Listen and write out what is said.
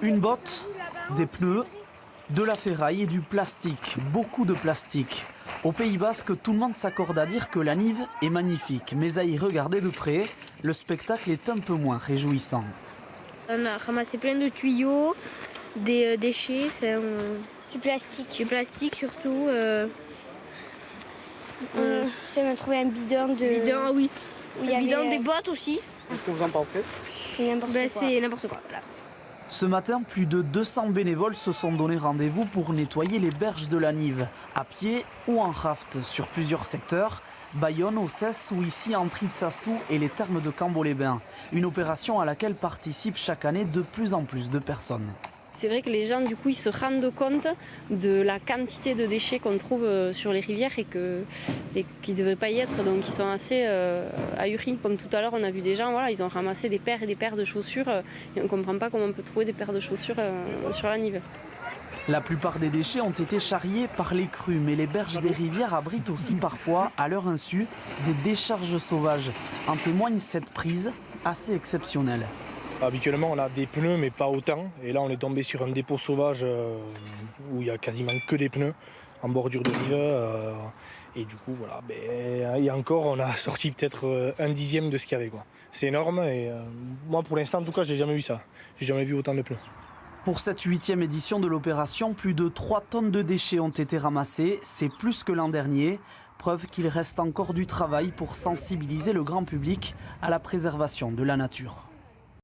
Une botte, des pneus, de la ferraille et du plastique, beaucoup de plastique. Au Pays Basque, tout le monde s'accorde à dire que la Nive est magnifique, mais à y regarder de près, le spectacle est un peu moins réjouissant. On a ramassé plein de tuyaux, des déchets, Du plastique. du plastique surtout. On a trouvé un bidon de... Bidon, ah oui. où il Le y bidon, avait, des bottes aussi. Qu'est-ce que vous en pensez? C'est n'importe quoi. C'est n'importe quoi. Voilà. Ce matin, plus de 200 bénévoles se sont donné rendez-vous pour nettoyer les berges de la Nive, à pied ou en raft, sur plusieurs secteurs. Bayonne, Ossès ou ici en Tritsassou et les thermes de Cambo-les-Bains. Une opération à laquelle participent chaque année de plus en plus de personnes. C'est vrai que les gens, du coup, ils se rendent compte de la quantité de déchets qu'on trouve sur les rivières et qui ne devraient pas y être. Donc, ils sont assez ahuris. Comme tout à l'heure, on a vu des gens, voilà, ils ont ramassé des paires et des paires de chaussures. Et on ne comprend pas comment on peut trouver des paires de chaussures sur la Nive. La plupart des déchets ont été charriés par les crues, mais les berges des rivières abritent aussi parfois, à leur insu, des décharges sauvages. En témoigne cette prise assez exceptionnelle. Habituellement, on a des pneus, mais pas autant. Et là, on est tombé sur un dépôt sauvage où il y a quasiment que des pneus en bordure de rive. Et du coup, voilà. Et encore, on a sorti peut-être un dixième de ce qu'il y avait, quoi. C'est énorme. Et moi, pour l'instant, en tout cas, j'ai jamais vu ça. J'ai jamais vu autant de pneus. Pour cette 8e édition de l'opération, plus de 3 tonnes de déchets ont été ramassés. C'est plus que l'an dernier. Preuve qu'il reste encore du travail pour sensibiliser le grand public à la préservation de la nature.